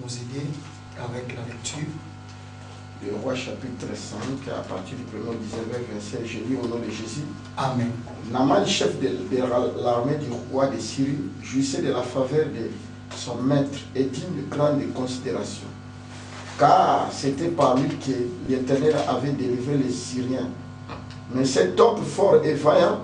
nous aider avec la lecture. Le roi chapitre 5, à partir du 1er au 19e verset, je lis au nom de Jésus. Amen. Naaman, chef de l'armée du roi de Syrie, jouissait de la faveur de son maître et digne de grande considération. Car c'était par lui que l'Éternel avait délivré les Syriens. Mais cet homme fort et vaillant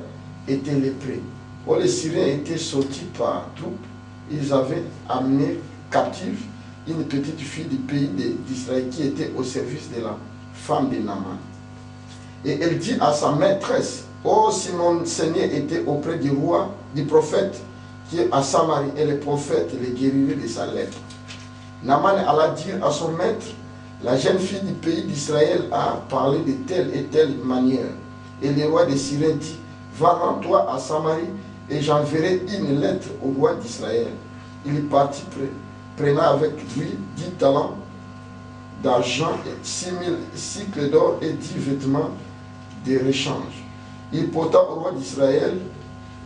était lépreux. Oh, les Syriens étaient sortis par troupes. Ils avaient amené captive une petite fille du pays d'Israël qui était au service de la femme de Naaman. Et elle dit à sa maîtresse, oh, si mon Seigneur était auprès du roi, du prophète qui est à Samarie, et le prophète le guérirait de sa lèpre. Naaman alla dire à son maître, la jeune fille du pays d'Israël a parlé de telle et telle manière. Et le roi des Syriens dit, va rends-toi à Samarie et j'enverrai une lettre au roi d'Israël. Il est parti prenant avec lui 10 talents d'argent, 6000 cycles d'or et 10 vêtements de rechange. Il porta au roi d'Israël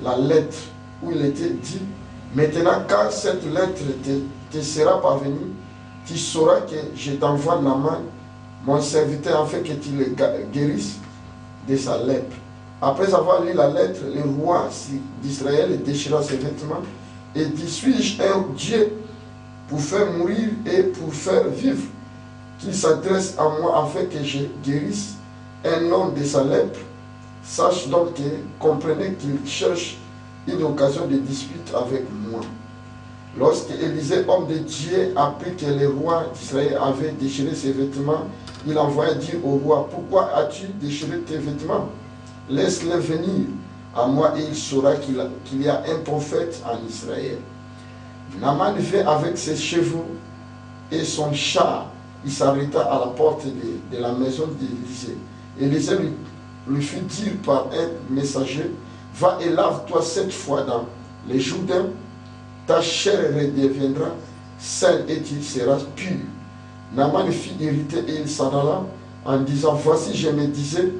la lettre où il était dit, maintenant quand cette lettre te sera parvenue, tu sauras que je t'envoie Naaman, mon serviteur, afin que tu le guérisses de sa lèpre. Après avoir lu la lettre, le roi d'Israël déchira ses vêtements et dit, suis-je un Dieu pour faire mourir et pour faire vivre, qu'il s'adresse à moi afin que je guérisse un homme de sa lèpre? Sache donc que comprenez qu'il cherche une occasion de dispute avec moi. Lorsque Élisée, homme de Dieu, apprit que le roi d'Israël avait déchiré ses vêtements, il envoya dire au roi, pourquoi as-tu déchiré tes vêtements? Laisse-le venir à moi et il saura qu'il y a un prophète en Israël. Naaman vint avec ses chevaux et son char. Il s'arrêta à la porte de la maison d'Élisée. Élisée lui fit dire par un messager, va et lave-toi 7 fois dans les Jourdains, ta chair redeviendra saine et tu seras pur. Naaman fut irrité et il s'en alla en disant, voici je me disais,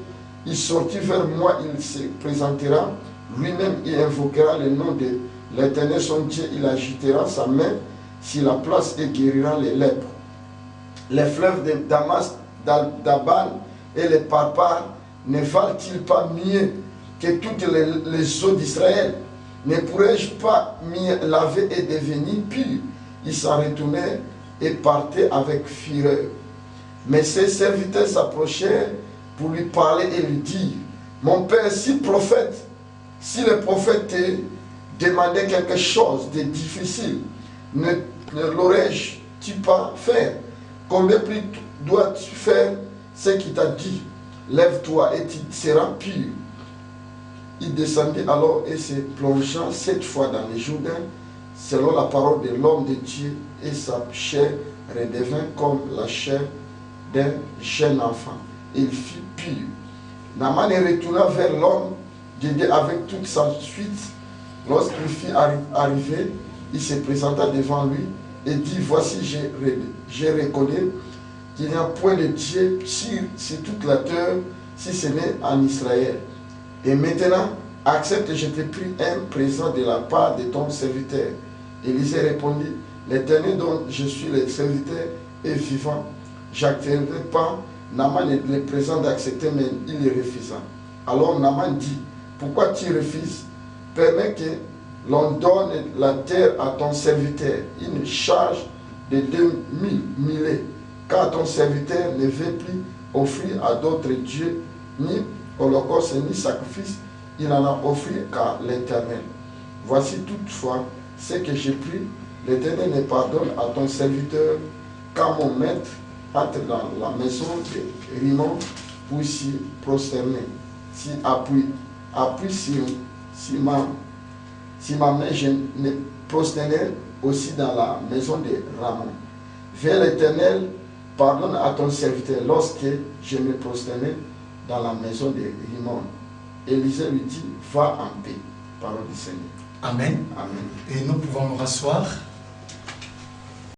il sortit vers moi, il se présentera, lui-même il invoquera le nom de l'Éternel son Dieu, il agitera sa main sur la place et guérira les lèpres. Les fleuves de Damas, d'Abal et les Parpar ne valent-ils pas mieux que toutes les eaux d'Israël? Ne pourrais-je pas m'y laver et devenir pur? Il s'en retournait et partait avec fureur. Mais ses serviteurs s'approchèrent pour lui parler et lui dire, mon père, si le prophète te demandait quelque chose de difficile, ne l'aurais-tu pas fait? Combien plus dois-tu faire ce qu'il t'a dit? Lève-toi et tu seras pur. Il descendit alors et se plongea 7 fois dans les Jourdains, selon la parole de l'homme de Dieu, et sa chair redevint comme la chair d'un jeune enfant. Il fut pur. Naaman retourna vers l'homme de Dieu avec toute sa suite. Lorsqu'il fut arrivé, il se présenta devant lui et dit, voici, je reconnais qu'il n'y a point de Dieu sur toute la terre, si ce n'est en Israël. Et maintenant, accepte, je te prie, un présent de la part de ton serviteur. Élisée répondit, l'Éternel dont je suis le serviteur est vivant. J'accepterai pas Naaman le présent d'accepter, mais il le refusa. Alors Naaman dit, pourquoi tu refuses? Permets que l'on donne la terre à ton serviteur, une charge de 2000 millets, car ton serviteur ne veut plus offrir à d'autres dieux, ni holocauste, ni sacrifice, il en a offert qu'à l'Éternel. Voici toutefois ce que j'ai pris, l'Éternel ne pardonne à ton serviteur, car mon maître entre dans la maison de Rimon pour s'y prosterner. Si appuie si ma main, je me prosternerai aussi dans la maison de Ramon. Vers l'Éternel, pardonne à ton serviteur lorsque je me prosternerai dans la maison de Rimon. Élisée lui dit, va en paix. Parole du Seigneur. Amen. Amen. Et nous pouvons nous rasseoir.